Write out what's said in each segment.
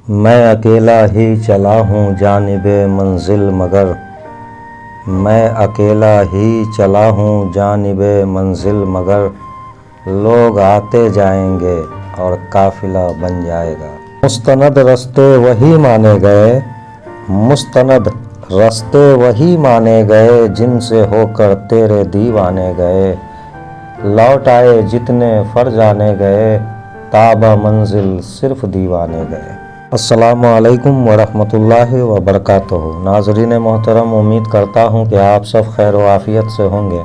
میں اکیلا ہی چلا ہوں جانب منزل مگر میں اکیلا ہی چلا ہوں جانب منزل مگر لوگ آتے جائیں گے اور قافلہ بن جائے گا۔ مستند رستے وہی مانے گئے، مستند رستے وہی مانے گئے جن سے ہو کر تیرے دیوانے گئے۔ لوٹ آئے جتنے فرزانے گئے، تابہ منزل صرف دیوانے گئے۔ السلام علیکم ورحمۃ اللہ وبرکاتہ۔ ناظرین محترم، امید کرتا ہوں کہ آپ سب خیر و عافیت سے ہوں گے۔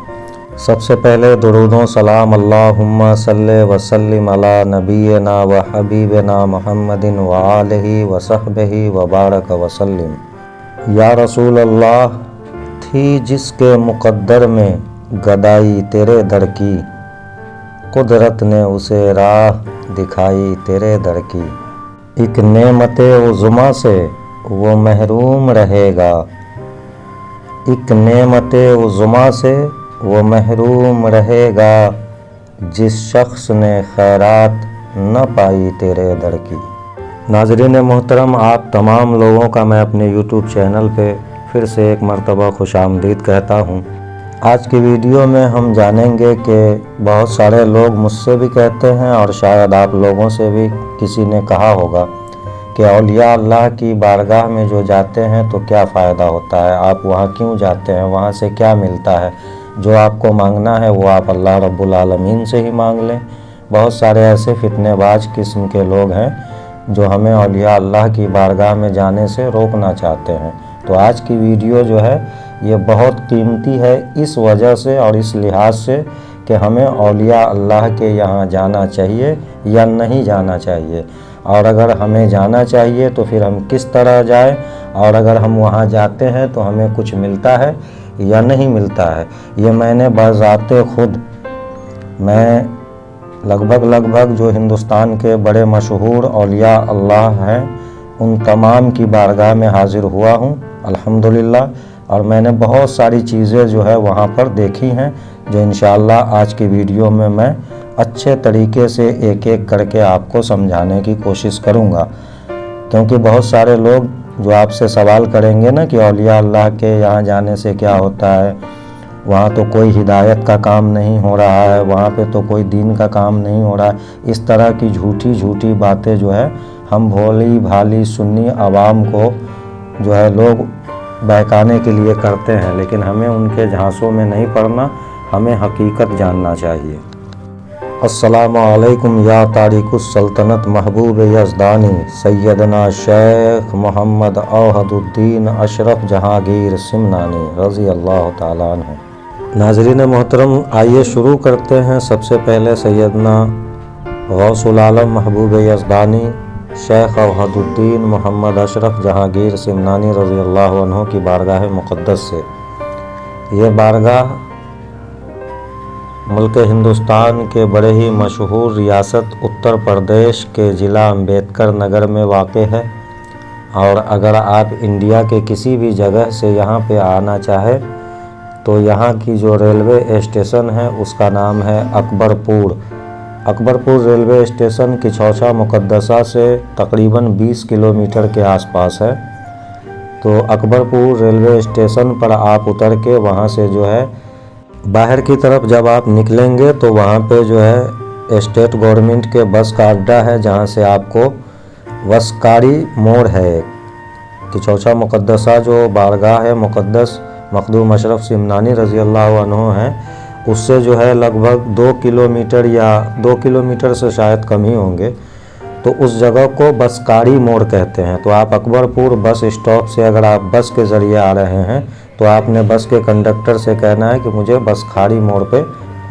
سب سے پہلے درود و سلام اللہم صلی وسلم علی نبینا و حبیبنا محمد و آلہ و صحبہ و بارک وسلم۔ یا رسول اللہ، تھی جس کے مقدر میں گدائی تیرے در کی، قدرت نے اسے راہ دکھائی تیرے در کی۔ ایک نعمت عظمیٰ سے وہ محروم رہے گا، ایک نعمت عظمیٰ سے وہ محروم رہے گا، جس شخص نے خیرات نہ پائی تیرے در کی۔ ناظرین محترم، آپ تمام لوگوں کا میں اپنے یوٹیوب چینل پہ پھر سے ایک مرتبہ خوش آمدید کہتا ہوں۔ آج کی ویڈیو میں ہم جانیں گے کہ بہت سارے لوگ مجھ سے بھی کہتے ہیں اور شاید آپ لوگوں سے بھی کسی نے کہا ہوگا کہ اولیاء اللہ کی بارگاہ میں جو جاتے ہیں تو کیا فائدہ ہوتا ہے، آپ وہاں کیوں جاتے ہیں، وہاں سے کیا ملتا ہے، جو آپ کو مانگنا ہے وہ آپ اللہ رب العالمین سے ہی مانگ لیں۔ بہت سارے ایسے فتنے باز قسم کے لوگ ہیں جو ہمیں اولیاء اللہ کی بارگاہ میں جانے سے روکنا چاہتے ہیں۔ تو آج کی ویڈیو جو ہے یہ بہت قیمتی ہے اس وجہ سے اور اس لحاظ سے کہ ہمیں اولیاء اللہ کے یہاں جانا چاہیے یا نہیں جانا چاہیے، اور اگر ہمیں جانا چاہیے تو پھر ہم کس طرح جائیں، اور اگر ہم وہاں جاتے ہیں تو ہمیں کچھ ملتا ہے یا نہیں ملتا ہے۔ یہ میں نے بذات خود میں لگ بھگ جو ہندوستان کے بڑے مشہور اولیاء اللہ ہیں ان تمام کی بارگاہ میں حاضر ہوا ہوں الحمدللہ، اور میں نے بہت ساری چیزیں جو ہے وہاں پر دیکھی ہیں جو انشاءاللہ آج کی ویڈیو میں اچھے طریقے سے ایک ایک کر کے آپ کو سمجھانے کی کوشش کروں گا، کیونکہ بہت سارے لوگ جو آپ سے سوال کریں گے نا کہ اولیاء اللہ کے یہاں جانے سے کیا ہوتا ہے، وہاں تو کوئی ہدایت کا کام نہیں ہو رہا ہے، وہاں پہ تو کوئی دین کا کام نہیں ہو رہا ہے، اس طرح کی جھوٹی باتیں جو ہے ہم بھولی بھالی سنی عوام کو جو ہے لوگ بہکانے کے لیے کرتے ہیں، لیکن ہمیں ان کے جھانسوں میں نہیں پڑنا، ہمیں حقیقت جاننا چاہیے۔ السلام علیکم یا تاریخ السلطنت محبوب یزدانی سیدنا شیخ محمد اوحد الدین اشرف جہانگیر سمنانی رضی اللہ تعالیٰ عنہ۔ ناظرین محترم، آئیے شروع کرتے ہیں۔ سب سے پہلے سیدنا غوث العالم محبوب یزدانی شیخ اوحد الدین محمد اشرف جہانگیر سمنانی رضی اللہ عنہ کی بارگاہ مقدس سے۔ یہ بارگاہ ملک ہندوستان کے بڑے ہی مشہور ریاست اتر پردیش کے ضلع امبیدکر نگر میں واقع ہے، اور اگر آپ انڈیا کے کسی بھی جگہ سے یہاں پہ آنا چاہے تو یہاں کی جو ریلوے اسٹیشن ہے اس کا نام ہے اکبر پور۔ اکبر پور ریلوے اسٹیشن کچھوچا مقدسہ سے تقریباً 20 کلومیٹر کے آس پاس ہے۔ تو اکبر پور ریلوے اسٹیشن پر آپ اتر کے وہاں سے جو ہے باہر کی طرف جب آپ نکلیں گے تو وہاں پہ جو ہے اسٹیٹ گورنمنٹ کے بس کا اڈا ہے، جہاں سے آپ کو وسکاری موڑ ہے، کچھوچا مقدسہ جو بارگاہ ہے مقدس مخدوم اشرف سمنانی رضی اللہ عنہ ہیں، اس سے جو ہے لگ بھگ 2 کلومیٹر یا 2 کلومیٹر سے شاید کم ہی ہوں گے، تو اس جگہ کو بسکاری موڑ کہتے ہیں۔ تو آپ اکبر پور بس اسٹاپ سے اگر آپ بس کے ذریعے آ رہے ہیں تو آپ نے بس کے کنڈکٹر سے کہنا ہے کہ مجھے بسکاری موڑ پہ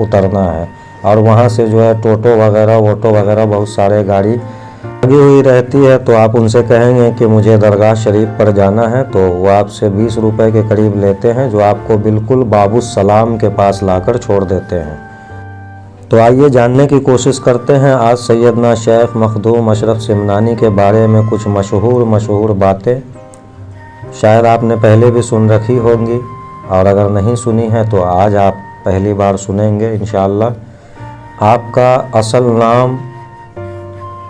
اترنا ہے، اور وہاں سے جو ہے ٹوٹو وغیرہ بہت سارے گاڑی لگی ہوئی رہتی ہے، تو آپ ان سے کہیں گے کہ مجھے درگاہ شریف پر جانا ہے، تو وہ آپ سے 20 روپے کے قریب لیتے ہیں، جو آپ کو بالکل باب السلام کے پاس لا کر چھوڑ دیتے ہیں۔ تو آئیے جاننے کی کوشش کرتے ہیں آج سیدنا شیخ مخدوم اشرف سمنانی کے بارے میں کچھ مشہور باتیں، شاید آپ نے پہلے بھی سن رکھی ہوں گی، اور اگر نہیں سنی ہے تو آج آپ پہلی بار سنیں گے انشاءاللہ۔ آپ کا اصل نام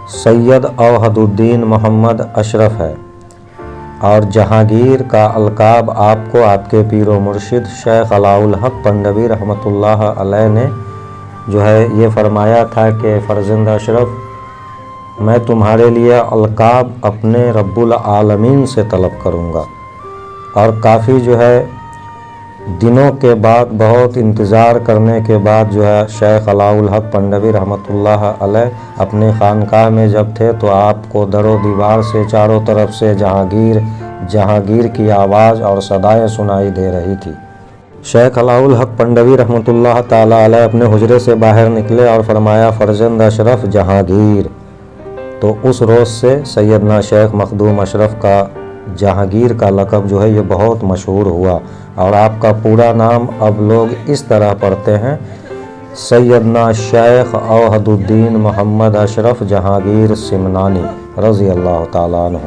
سید اوحد الدین محمد اشرف ہے، اور جہانگیر کا القاب آپ کو آپ کے پیر و مرشد شیخ علاء الحق پنڈوی رحمۃ اللہ علیہ نے جو ہے یہ فرمایا تھا کہ فرزند اشرف، میں تمہارے لیے القاب اپنے رب العالمین سے طلب کروں گا۔ اور کافی جو ہے دنوں کے بعد، بہت انتظار کرنے کے بعد جو ہے شیخ علاء الحق پنڈوی رحمۃ اللہ علیہ اپنی خانقاہ میں جب تھے تو آپ کو در و دیوار سے چاروں طرف سے جہانگیر جہانگیر کی آواز اور صدائیں سنائی دے رہی تھی۔ شیخ علاء الحق پنڈوی رحمۃ اللہ تعالیٰ علیہ اپنے حجرے سے باہر نکلے اور فرمایا، فرزند اشرف جہانگیر۔ تو اس روز سے سیدنا شیخ مخدوم اشرف کا جہانگیر کا لقب جو ہے یہ بہت مشہور ہوا، اور آپ کا پورا نام اب لوگ اس طرح پڑھتے ہیں، سیدنا شیخ اوحد الدین محمد اشرف جہانگیر سمنانی رضی اللہ تعالیٰ عنہ۔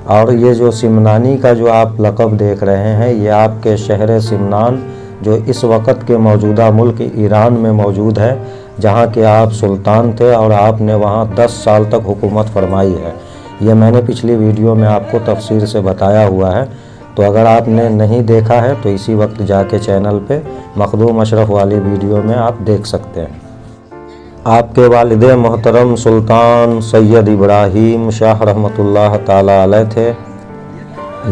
اور یہ جو سمنانی کا جو آپ لقب دیکھ رہے ہیں، یہ آپ کے شہر سمنان جو اس وقت کے موجودہ ملک ایران میں موجود ہے، جہاں کے آپ سلطان تھے اور آپ نے وہاں 10 سال تک حکومت فرمائی ہے۔ یہ میں نے پچھلی ویڈیو میں آپ کو تفصیل سے بتایا ہوا ہے، تو اگر آپ نے نہیں دیکھا ہے تو اسی وقت جا کے چینل پہ مخدوم اشرف والی ویڈیو میں آپ دیکھ سکتے ہیں۔ آپ کے والد محترم سلطان سید ابراہیم شاہ رحمۃ اللہ تعالیٰ علیہ تھے،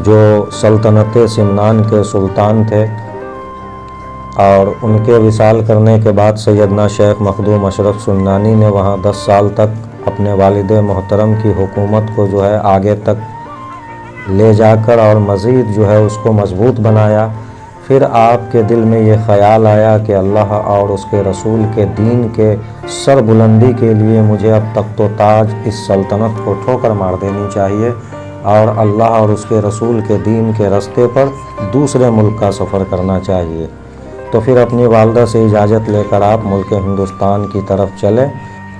جو سلطنت سمنان کے سلطان تھے، اور ان کے وصال کرنے کے بعد سیدنا شیخ مخدوم اشرف سمنانی نے وہاں 10 سال تک اپنے والد محترم کی حکومت کو جو ہے آگے تک لے جا کر اور مزید جو ہے اس کو مضبوط بنایا۔ پھر آپ کے دل میں یہ خیال آیا کہ اللہ اور اس کے رسول کے دین کے سر بلندی کے لیے مجھے اب تخت و تاج اس سلطنت کو ٹھوکر مار دینی چاہیے، اور اللہ اور اس کے رسول کے دین کے راستے پر دوسرے ملک کا سفر کرنا چاہیے۔ تو پھر اپنی والدہ سے اجازت لے کر آپ ملک ہندوستان کی طرف چلے،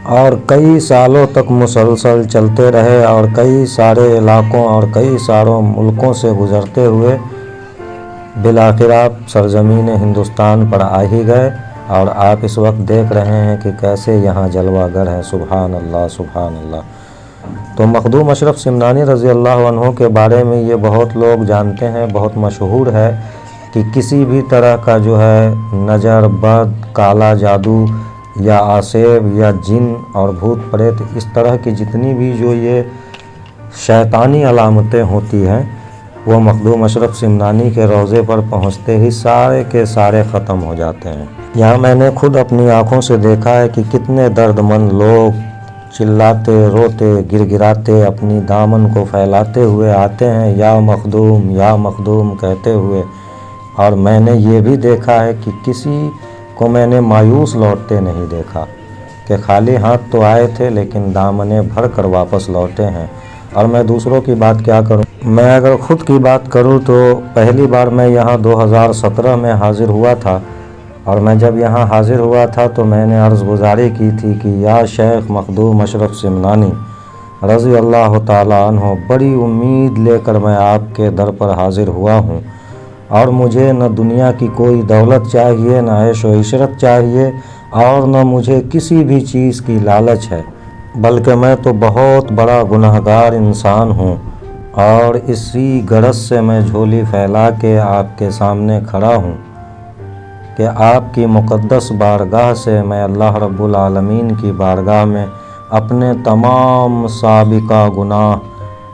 اور کئی سالوں تک مسلسل چلتے رہے، اور کئی سارے علاقوں اور کئی ساروں ملکوں سے گزرتے ہوئے بالآخر آپ سرزمین ہندوستان پر آ ہی گئے، اور آپ اس وقت دیکھ رہے ہیں کہ کیسے یہاں جلوہ گر ہے۔ سبحان اللہ سبحان اللہ۔ تو مخدوم اشرف سمنانی رضی اللہ عنہ کے بارے میں یہ بہت لوگ جانتے ہیں، بہت مشہور ہے کہ کسی بھی طرح کا جو ہے نظر بد، کالا جادو یا آسیب یا جن اور بھوت پریت، اس طرح کی جتنی بھی جو یہ شیطانی علامتیں ہوتی ہیں، وہ مخدوم اشرف سمنانی کے روضے پر پہنچتے ہی سارے کے سارے ختم ہو جاتے ہیں۔ یہاں میں نے خود اپنی آنکھوں سے دیکھا ہے کہ کتنے درد مند لوگ چلاتے روتے گر گراتے اپنی دامن کو پھیلاتے ہوئے آتے ہیں، یا مخدوم کہتے ہوئے، اور میں نے یہ بھی دیکھا ہے کہ کسی کو میں نے مایوس لوٹتے نہیں دیکھا، کہ خالی ہاتھ تو آئے تھے لیکن دامنیں بھر کر واپس لوٹے ہیں۔ اور میں دوسروں کی بات کیا کروں، میں اگر خود کی بات کروں تو پہلی بار میں یہاں 2017 میں حاضر ہوا تھا، اور میں جب یہاں حاضر ہوا تھا تو میں نے عرض گزاری کی تھی کہ یا شیخ مخدوم اشرف سمنانی رضی اللہ تعالیٰ عنہ، بڑی امید لے کر میں آپ کے در پر حاضر ہوا ہوں، اور مجھے نہ دنیا کی کوئی دولت چاہیے، نہ عیش و عشرت چاہیے، اور نہ مجھے کسی بھی چیز کی لالچ ہے، بلکہ میں تو بہت بڑا گنہگار انسان ہوں، اور اسی غرض سے میں جھولی پھیلا کے آپ کے سامنے کھڑا ہوں کہ آپ کی مقدس بارگاہ سے میں اللہ رب العالمین کی بارگاہ میں اپنے تمام سابقہ گناہ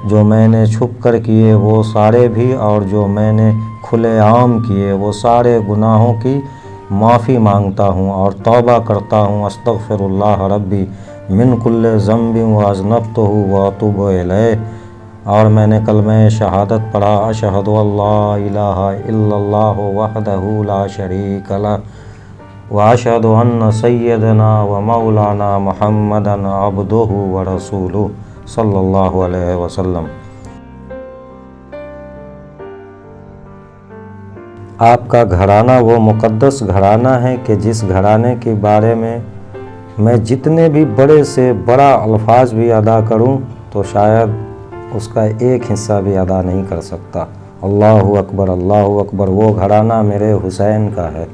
جو میں نے چھپ کر کیے وہ سارے بھی، اور جو میں نے کھلے عام کیے وہ سارے گناہوں کی معافی مانگتا ہوں اور توبہ کرتا ہوں۔ استغفر اللہ ربی من کل ذنب واذنبتہ واتوب الیہ۔ اور میں نے کلمہ شہادت پڑھا، اشہد ان لا الہ الا اللہ وحدہ لا شریک لہ واشہد ان سیدنا و مولانا محمدا عبدہ ورسولہ صلی اللہ علیہ وسلم۔ آپ کا گھرانہ وہ مقدس گھرانہ ہے کہ جس گھرانے کے بارے میں جتنے بھی بڑے سے بڑا الفاظ بھی ادا کروں تو شاید اس کا ایک حصہ بھی ادا نہیں کر سکتا۔ اللہ اکبر اللہ اکبر، وہ گھرانہ میرے حسین کا ہے۔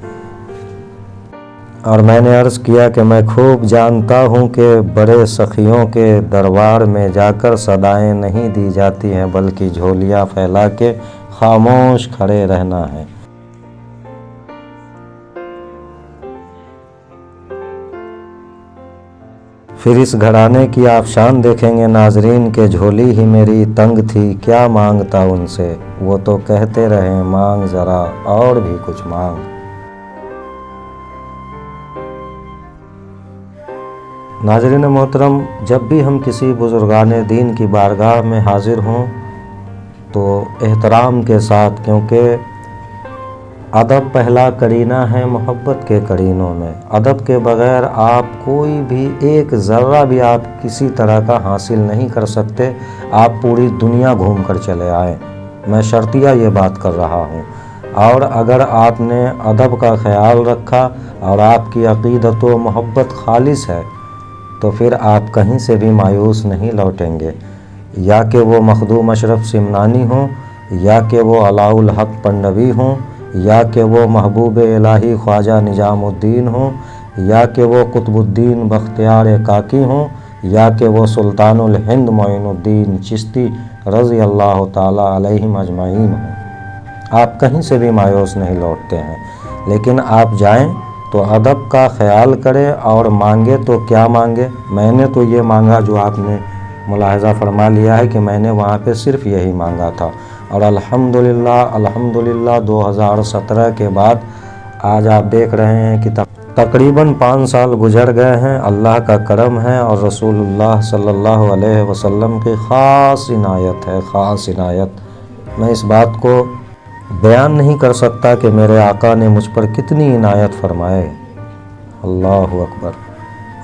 اور میں نے عرض کیا کہ میں خوب جانتا ہوں کہ بڑے سخیوں کے دربار میں جا کر صدائیں نہیں دی جاتی ہیں بلکہ جھولیاں پھیلا کے خاموش کھڑے رہنا ہے۔ پھر اس گھرانے کی آپ شان دیکھیں گے ناظرین کہ جھولی ہی میری تنگ تھی، کیا مانگتا ان سے، وہ تو کہتے رہے مانگ ذرا اور بھی کچھ مانگ۔ ناظرین محترم، جب بھی ہم کسی بزرگان دین کی بارگاہ میں حاضر ہوں تو احترام کے ساتھ، کیونکہ ادب پہلا کرینہ ہے محبت کے کرینوں میں، ادب کے بغیر آپ کوئی بھی ایک ذرہ بھی آپ کسی طرح کا حاصل نہیں کر سکتے، آپ پوری دنیا گھوم کر چلے آئیں، میں شرطیہ یہ بات کر رہا ہوں۔ اور اگر آپ نے ادب کا خیال رکھا اور آپ کی عقیدت و محبت خالص ہے تو پھر آپ کہیں سے بھی مایوس نہیں لوٹیں گے، یا کہ وہ مخدوم اشرف سمنانی ہوں، یا کہ وہ علاء الحق پنڈوی ہوں، یا کہ وہ محبوب الہی خواجہ نظام الدین ہوں، یا کہ وہ قطب الدین بختیار کاکی ہوں، یا کہ وہ سلطان الہند معین الدین چشتی رضی اللہ تعالیٰ علیہم اجمعین ہوں، آپ کہیں سے بھی مایوس نہیں لوٹتے ہیں۔ لیکن آپ جائیں تو ادب کا خیال کرے اور مانگے تو کیا مانگے۔ میں نے تو یہ مانگا جو آپ نے ملاحظہ فرما لیا ہے کہ میں نے وہاں پہ صرف یہی مانگا تھا، اور الحمدللہ 2017 کے بعد آج آپ دیکھ رہے ہیں کہ تقریباً 5 سال گزر گئے ہیں، اللہ کا کرم ہے اور رسول اللہ صلی اللہ علیہ وسلم کی خاص عنایت ہے، خاص عنایت۔ میں اس بات کو بیان نہیں کر سکتا کہ میرے آقا نے مجھ پر کتنی عنایت فرمائے، اللہ اکبر۔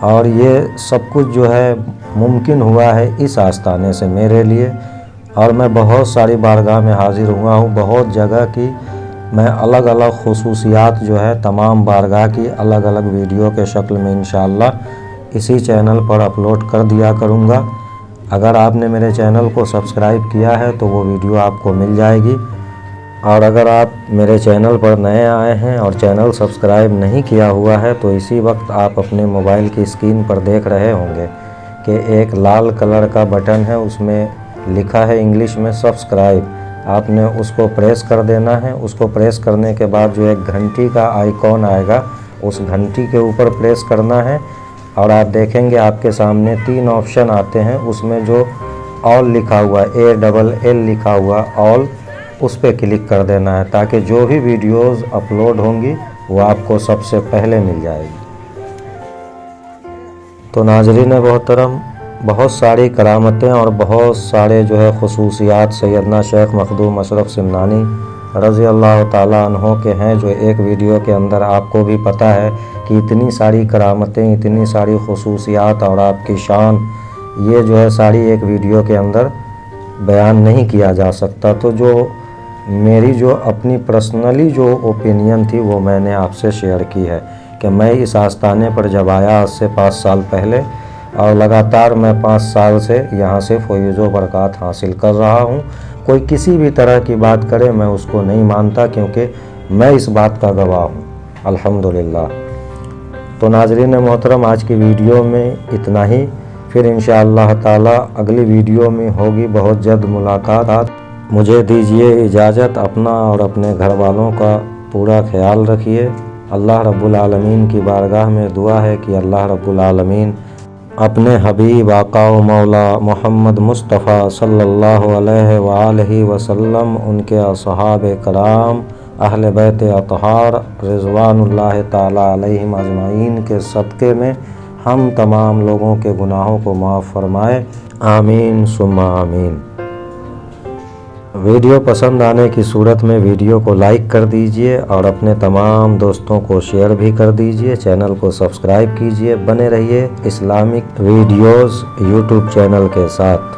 اور یہ سب کچھ جو ہے ممکن ہوا ہے اس آستانے سے میرے لیے، اور میں بہت ساری بارگاہ میں حاضر ہوا ہوں، بہت جگہ کی میں الگ الگ خصوصیات جو ہے تمام بارگاہ کی الگ الگ ویڈیو کے شکل میں انشاءاللہ اسی چینل پر اپلوڈ کر دیا کروں گا۔ اگر آپ نے میرے چینل کو سبسکرائب کیا ہے تو وہ ویڈیو آپ کو مل جائے گی، اور اگر آپ میرے چینل پر نئے آئے ہیں اور چینل سبسکرائب نہیں کیا ہوا ہے تو اسی وقت آپ اپنے موبائل کی اسکرین پر دیکھ رہے ہوں گے کہ ایک لال کلر کا بٹن ہے، اس میں لکھا ہے انگلش میں سبسکرائب، آپ نے اس کو پریس کر دینا ہے۔ اس کو پریس کرنے کے بعد جو ایک گھنٹی کا آئیکن آئے گا اس گھنٹی کے اوپر پریس کرنا ہے، اور آپ دیکھیں گے آپ کے سامنے 3 آپشن آتے ہیں، اس میں جو آل لکھا ہوا ہے ALL لکھا ہوا آل، اس پہ کلک کر دینا ہے تاکہ جو بھی ویڈیوز اپلوڈ ہوں گی وہ آپ کو سب سے پہلے مل جائے گی۔ تو ناظرین محترم، بہت ساری کرامتیں اور بہت سارے جو ہے خصوصیات سیدنا شیخ مخدوم اشرف سمنانی رضی اللہ تعالیٰ عنہ کے ہیں، جو ایک ویڈیو کے اندر آپ کو بھی پتہ ہے کہ اتنی ساری کرامتیں، اتنی ساری خصوصیات اور آپ کی شان، یہ جو ہے ساری ایک ویڈیو کے اندر بیان نہیں کیا جا سکتا۔ تو جو میری جو اپنی پرسنلی جو اوپینین تھی وہ میں نے آپ سے شیئر کی ہے کہ میں اس آستانے پر جب آیا آج سے 5 سال پہلے، اور لگاتار میں 5 سال سے یہاں سے فیض و برکات حاصل کر رہا ہوں۔ کوئی کسی بھی طرح کی بات کرے میں اس کو نہیں مانتا، کیونکہ میں اس بات کا گواہ ہوں الحمدللہ۔ تو ناظرین محترم، آج کی ویڈیو میں اتنا ہی، پھر انشاءاللہ تعالی اگلی ویڈیو میں ہوگی بہت جلد ملاقات۔ مجھے دیجیے اجازت، اپنا اور اپنے گھر والوں کا پورا خیال رکھیے۔ اللہ رب العالمین کی بارگاہ میں دعا ہے کہ اللہ رب العالمین اپنے حبیب آقا و مولا محمد مصطفیٰ صلی اللہ علیہ وآلہ وسلم، ان کے اصحاب کرام، اہل بیت اطہار رضوان اللہ تعالیٰ علیہم اجمعین کے صدقے میں ہم تمام لوگوں کے گناہوں کو معاف فرمائے، آمین ثم آمین۔ ویڈیو پسند آنے کی صورت میں ویڈیو کو لائک کر دیجئے اور اپنے تمام دوستوں کو شیئر بھی کر دیجئے، چینل کو سبسکرائب کیجئے، بنے رہیے اسلامک ویڈیوز یوٹیوب چینل کے ساتھ۔